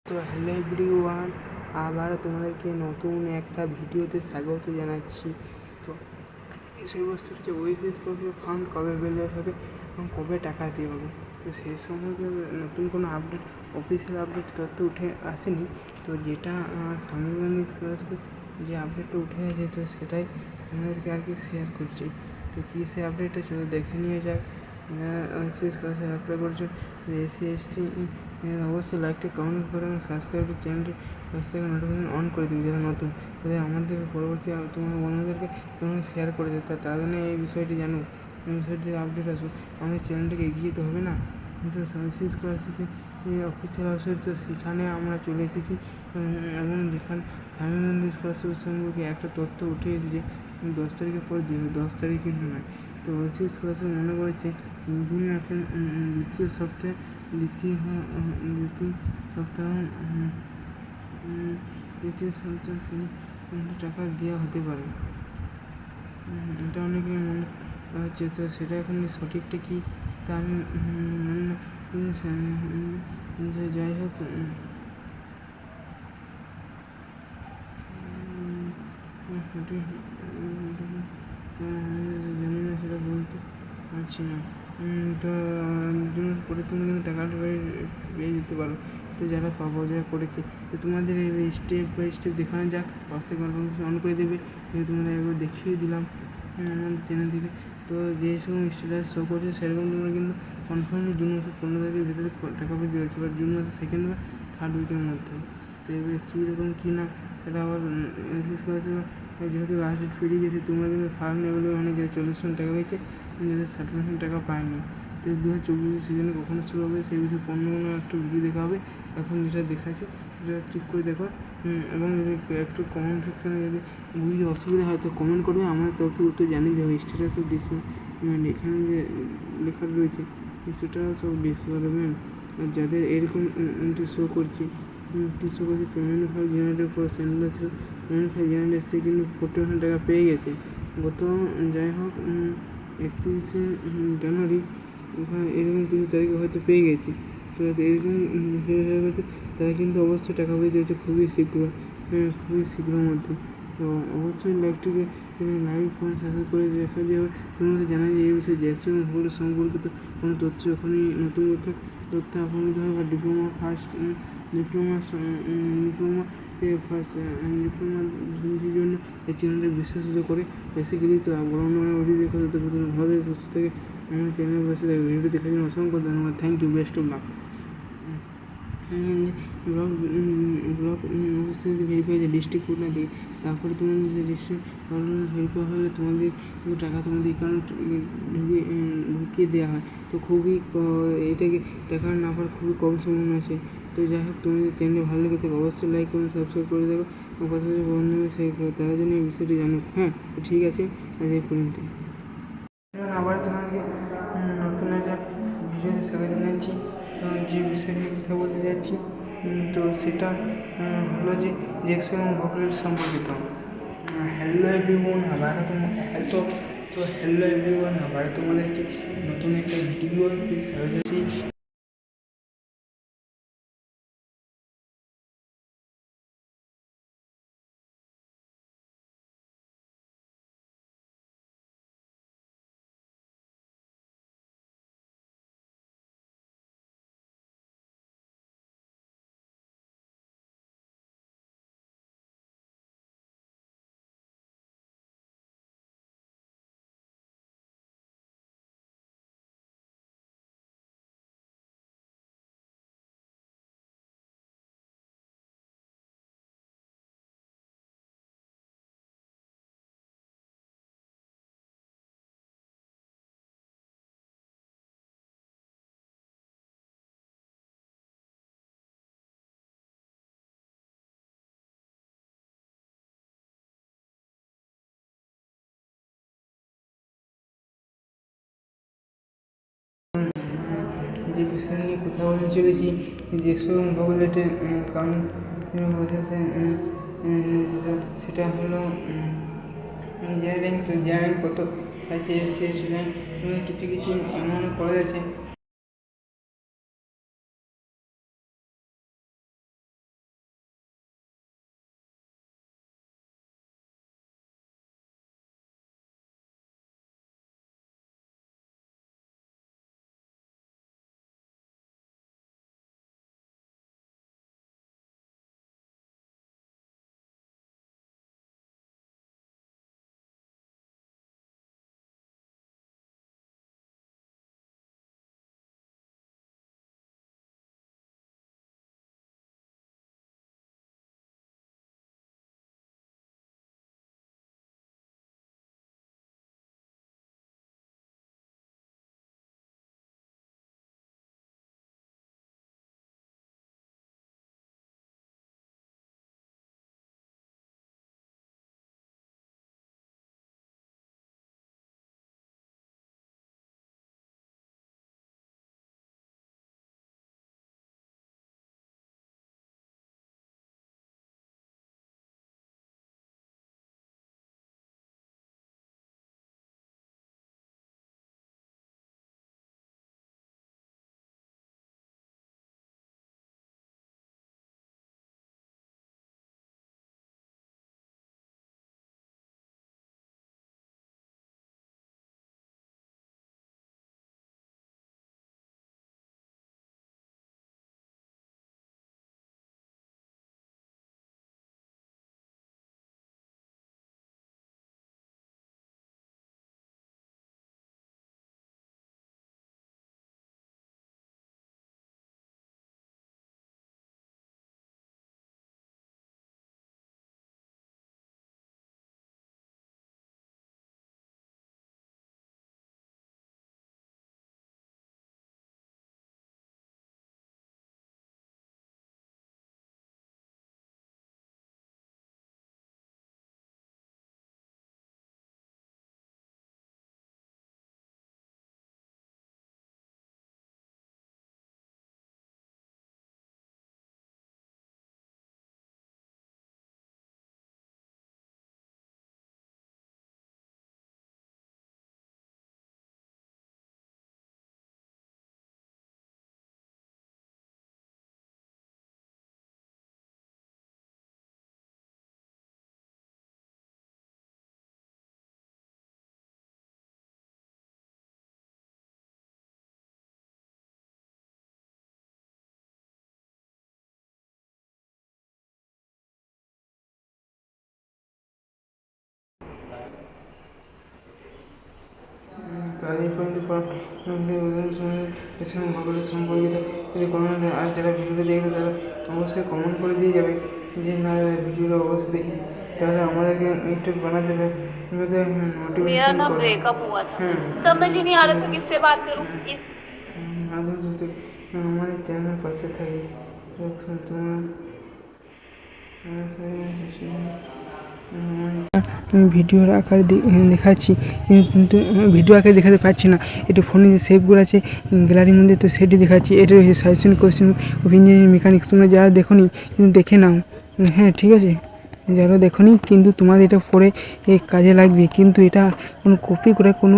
তো hello everyone, আবার তোমাদেরকে নতুন একটা ভিডিওতে স্বাগত জানাচ্ছি। তো বিষয়বস্তু হচ্ছে ওয়েসিস ফান্ড কবে বের হবে এবং কবে টাকা দিয়ে হবে। তো সেই সম্পর্কে নতুন কোনো আপডেট, অফিসিয়াল আপডেট তথ্য উঠে আসেনি। তো যেটা স্বামীগঞ্জ স্কলারশিপের যে আপডেটটা উঠে গেছে, তো সেটাই আমাদেরকে আর কি শেয়ার করছি। তো কী সে আপডেটটা চলো দেখে নিয়ে যাক। যারা স্কলারশিপ অ্যাপ্লাই করছে, এসসি এসটি অবশ্যই লাইকটি কমেন্ট করে এবং সাবস্ক্রাইব চ্যানেলটি পাশে থেকে নোটিফিকেশন অন করে দিন যারা নতুন, যাতে আমাদের পরবর্তী তোমার বন্ধুদেরকে তোমরা শেয়ার করে দেয়, তার জন্য এই বিষয়টি জানুক, এই বিষয়টি আপডেট আসুক। আমাদের চ্যানেলটিকে এগিয়ে যেতে হবে না। কিন্তু এসসি স্কলারশিপে অফিসিয়াল ওয়েবসাইট, তো সেখানে আমরা চলে এসেছি এবং যেখানে স্বামীগঞ্জ স্কলারশিপের সম্পর্কে একটা তথ্য উঠে এসেছে 10 তারিখের পর 10 তারিখে নয়। তো এসসি স্কলারশিপ মনে করেছে বিভিন্ন আছেন দ্বিতীয় সপ্তাহে দ্বিতীয় সপ্তাহে টাকা দেওয়া হতে পারে, এটা অনেকের মনে হচ্ছে। তো সেটা এখন সঠিকটা কী তা আমি যাই হোক, জানি না, সেটা বলতে পারছি না। তো পরে তুমি কিন্তু টাকাটা পেয়ে যেতে পারো। তো যারা পাবো, যারা করেছে, তো তোমাদের এই স্টেপ বাই স্টেপ দেখানো যাক। ফার্স্ট থেকে অন করে দেবে, তোমাদের একবার দেখিয়ে দিলাম আমাদের চ্যানেল থেকে। তো যে সময় স্ট্যাটাস শো করছে সেরকম তোমরা কিন্তু কনফার্মলি জুন মাসের 15 তারিখের ভিতরে টাকা পেয়ে যাচ্ছে, বা জুন মাসের সেকেন্ড বা থার্ড উইকের মধ্যে। তো এবার কীরকম কী না সেটা আবার এসএস করেছে, যেহেতু লাস্ট ডেট পেরিয়ে গেছে, তোমরা কিন্তু ফার্ম লেভেলে অনেক যারা 40% টাকা পেয়েছে, যাদের 60% টাকা পায়নি। তো 2024 সিজনে কখনো শুরু হবে সেই বিষয়ে অন্য কোনো একটা ভিডিও দেখা হবে। এখন যেটা দেখাচ্ছে সেটা ঠিক করে দেখো, এবং যদি একটু কমেন্ট সেকশানে যদি বুঝতে অসুবিধা হয় তো কমেন্ট করবে, আমাদের তরফ থেকে উত্তর জানিয়ে দেবো। স্ট্যাটাস অফ ডিস মানে এখানে যে লেখা রয়েছে স্ট্যাটাস অফ ডিসবার্সমেন্ট, যাদের এরকম শো করছে, শো করছে payment file generated for sender ছিল, পেমেন্ট ফাইল জেনারেটেড, সে কিন্তু 40% টাকা পেয়ে গেছে গত, যাই হোক 31শে জানুয়ারি এরকম 30 তারিখে হয়তো পেয়ে গেছি। তো এরকম তারা কিন্তু অবশ্যই টাকা পেয়ে যাচ্ছে খুবই শীঘ্র মধ্যে। তো অবশ্যই লাইভটিকে লাইভ ফোন সাবস্ক্রাইব করে দেখা যাবে। তোমাদের জানাই যে এই বিষয়ে জ্যেষ্ঠ এবং ভূগোল সম্পর্কিত কোনো তথ্য যখনই নতুন তথ্য আপলোড হয়, বা ডিপ্লোমা জন্য এই চ্যানেলটি বিশ্বস্ত করে বেসিক্যালি। তো ভিডিও দেখে ভালো সুস্থ থেকে আমার চ্যানেলের পাশে ভিডিও দেখার জন্য অসংখ্য ধন্যবাদ। Thank you, best of luck. Block অবস্থা যদি ভেরিফাই যে ডিস্ট্রিক্ট কোড না দিই, তারপরে তোমাদের যে ডিস্ট্রিক্ট ভেরিফাই হলে তোমাদের টাকা তোমাদের অ্যাকাউন্ট ঢুকিয়ে দেওয়া হয়। তো খুবই এটাকে টাকা না পাওয়ার খুবই কম সম্ভাবনা আছে। তো যাই হোক, তোমাদের চ্যানেলে ভালো লেগে থাকে অবশ্যই লাইক করুন, সাবস্ক্রাইব করে দেখো, কথা বন্ধু সেই তারা জন্য এই বিষয়টি জানুক। হ্যাঁ, ঠিক আছে, আজ এই পর্যন্ত। আবার তোমাকে নতুন একটা ভিডিওতে স্বাগত জানাচ্ছি। যে বিষয় নিয়ে কথা বলতে যাচ্ছি, তো সেটা হলো যে জেক্স এবং ভোকালের সম্পর্কিত। হ্যালো এভরিওয়ান, আবার তোমাদেরকে নতুন একটা ভিডিও স্বাগত জানাচ্ছি। যে বিষয় নিয়ে কথা বলতে চলেছি, যেসব ভোগলেটের কারণ বোঝাচ্ছে, সেটা হলো জেনারেল কত আছে, এসসি কিছু কিছু এমন কলেজ আছে এই পর্যন্ত ভূগোলের সম্পর্কিত যদি কোনো আর যারা ভিডিওটা দেখবে তারা অবশ্যই কমেন্ট করে দিয়ে যাবে যে না ভিডিওটা অবশ্যই দেখি, তাহলে আমাদেরকে একটু বানাতে হবে मेरा मोटिवेशन ना करो। ब्रेकअप हुआ था, समझ ही नहीं आ रहा था किससे बात करूं। आगे तो हमारे चैनल पर से था আমি ভিডিওর আকারে দেখাচ্ছি, কিন্তু ভিডিও আকারে দেখাতে পারছি না। এটা ফোনে যে সেভগুলো আছে গ্যালারির মধ্যে, তো সেটি দেখাচ্ছি। এটা হচ্ছে suggestion question of engineering mechanics. তোমরা যারা দেখো নি কিন্তু দেখে নাও, হ্যাঁ ঠিক আছে, যারা দেখো নি কিন্তু তোমাদের এটা পরে কাজে লাগবে। কিন্তু এটা কোনো কপি করে কোনো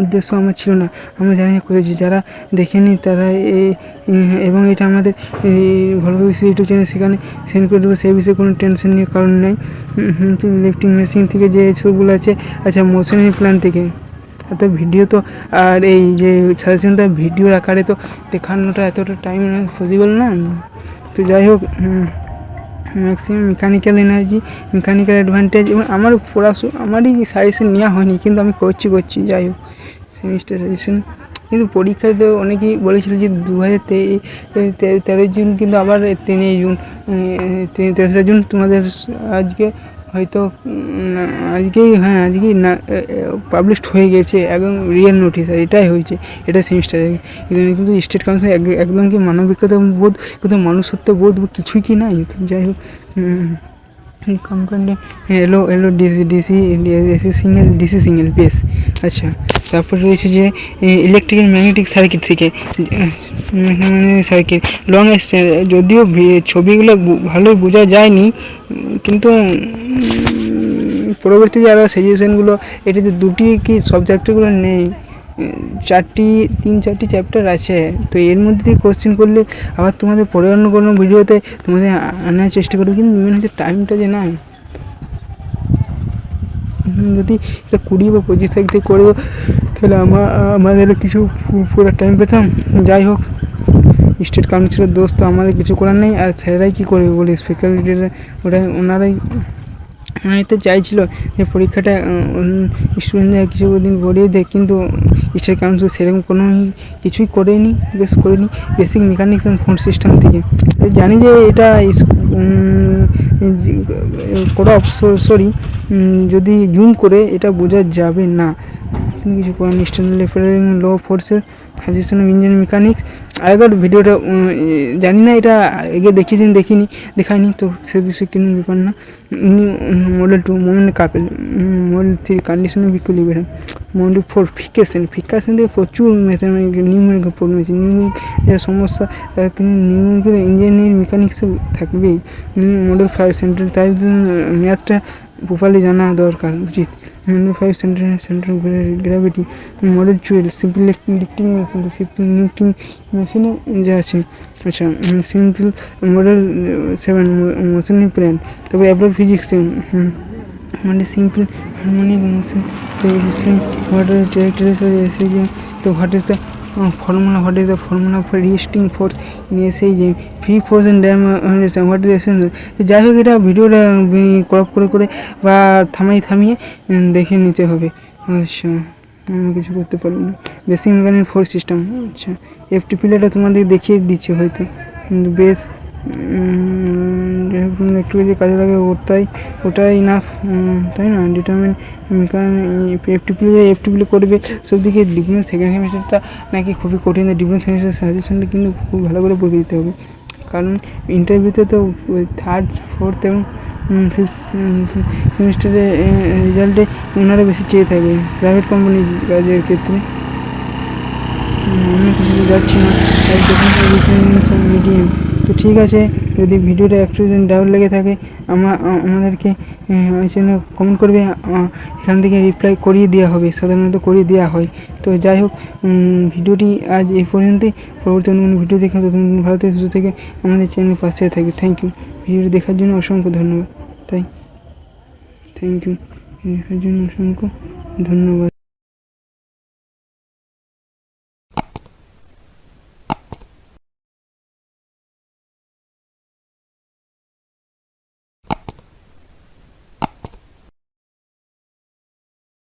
উদ্দেশ্য আমার ছিল না, আমরা জানি করেছি। যারা দেখেনি তারা এবং এটা আমাদের ভলভো বিষয় ইউটিউব চ্যানেল, সেখানে সেন্ড করে দেবো। সেই বিষয়ে কোনো টেনশন নিয়ে কারণ নেই। লিফটিং মেশিন থেকে যে সবগুলো আছে, আচ্ছা মোশনের প্ল্যান থেকে, এত ভিডিও তো আর এই যে সাজেশনটা ভিডিওর আকারে তো দেখানোটা এতটা টাইম পসিবল না। তো যাই হোক, maximum mechanical energy, mechanical advantage, এবং আমার আমারই সাজেশন নেওয়া হয়নি, কিন্তু আমি করছি। যাই হোক, সেমিস্টার সাজেশন। কিন্তু পরীক্ষাতে অনেকেই বলেছিল যে 2013 জুন, কিন্তু আবার 3 জুন তোমাদের আজকে হয়তো আজকেই না পাবলিশড হয়ে গেছে একদম রিয়েল নোটিশ। আর এটাই হয়েছে, এটা সেমিস্টারে। কিন্তু স্টেট কাউন্সিল একদম কি মানবিকতা বোধ, কিন্তু মনুষ্যত্ব বোধ কিছুই কি নাই। যাই হোক, কম্পাউন্ডে এলো ডিসি সিঙ্গেল বেস। আচ্ছা, তারপরে রয়েছে যে ইলেকট্রিক্যাল ম্যাগনেটিক সার্কিট থেকে সার্কিট লং এসছে, যদিও ছবিগুলো ভালোই বোঝা যায়নি, কিন্তু পরবর্তী যারা সাজেশনগুলো, এটাতে দুটি কি সব চ্যাপ্টারগুলো নেই, 3-4টি চ্যাপ্টার আছে। তো এর মধ্যে দিয়ে কোশ্চেন করলে আবার তোমাদের পরে অন্য কোনো ভিডিওতে তোমাদের আনার চেষ্টা করবে, কিন্তু মেন হচ্ছে টাইমটা যে নাই। যদি এটা 20 বা 25 তারিখ থেকে করে, তাহলে আমাদের কিছু পুরো টাইম পেতাম। যাই হোক, স্টেট কাউন্সিলের দোষ তো আমাদের কিছু করার নেই। আর স্যারেরাই কী করবে বলে, ফ্যাকাল্টিরা ওনারাই তো চাইছিল যে পরীক্ষাটা স্টুডেন্টরা কিছু দিন পড়িয়ে দেয়, কিন্তু স্টেট কাউন্সিল সেরকম কোনো কিছুই করেনি। Basic mechanics and phone system থেকে জানি যে এটা করা সরি, যদি জুম করে এটা বোঝা যাবে না, কিছু করার স্ট্যান্ডার্ড রেফারিং লো ফোর্সের সাজেশন অফ ইঞ্জিনিয়ারিং মেকানিক্স। আগের ভিডিওটা জানি না এটা আগে দেখায়নি, তো সে বিষয়ে কোনো ব্যাপার না। Model 2 moment couple, model 3 condition of equilibrium, model 4 ফিকেশন থেকে প্রচুর নিউমেরিক্যাল প্রবলেম আছে। নিউমেরিক্যাল সমস্যা, তার কিন্তু নিউমেরিক্যাল ইঞ্জিনিয়ারিং মেকানিক্সে থাকবেই। মডেল 5 সেন্ট্রাল, তাই ম্যাথটা প্রপারলি জানা দরকার উচিত। Model 5 central gravity, model 12 simple lifting মেশিনে যা আছে। আচ্ছা, সিম্পল মডেল 7 মোশন প্ল্যান, তারপরে অ্যাপ্লাইড ফিজিক্স, মানে simple harmonic motion, what is তো what is the formula for resisting force in SHM, free force and damp, what is essence. যাই হোক, এটা ভিডিওটা ক্রপ করে বা থামিয়ে দেখে নিতে হবে। আচ্ছা, আমি কিছু করতে পারবো না। বেসিক মেকানিক ফোর্স সিস্টেম, আচ্ছা এফটিপিটা তোমাদের দেখিয়ে দিচ্ছে হয়তো, কিন্তু বেশ একটু যে কাজে লাগে ওটাই না, তাই না? ডিটারমিন এফটিপিলে করবে সব দিকে। ডিফারেন্স সেকেন্ড সেমিস্টারটা নাকি খুবই কঠিন, ডিফারেন্স সেমিস্টার সাজেশনটা কিন্তু খুব ভালো করে পড়ে দিতে হবে, কারণ ইন্টারভিউতে তো 3rd, 4th এবং 5th সেমিস্টারে রেজাল্টে ওনারা বেশি চেয়ে থাকবে প্রাইভেট কোম্পানির কাজের ক্ষেত্রে। আমি কিছু যাচ্ছি না, মিডিয়াম। তো ঠিক আছে, যদি ভিডিওটা একটু ডাউট লেগে থাকে আমাদেরকে কমেন্ট করবে, এখান থেকে রিপ্লাই করিয়ে দেওয়া হবে, সাধারণত করিয়ে দেওয়া হয়। তো যাই হোক, ভিডিওটি আজ এই পর্যন্তই। পরবর্তী অন্য ভিডিও দেখা ভালো থেকে সুস্থ থেকে আমাদের চ্যানেল পাশে থাকে। থ্যাংক ইউ, ভিডিওটি দেখার জন্য অসংখ্য ধন্যবাদ। থ্যাংক ইউ দেখার জন্য অসংখ্য ধন্যবাদ।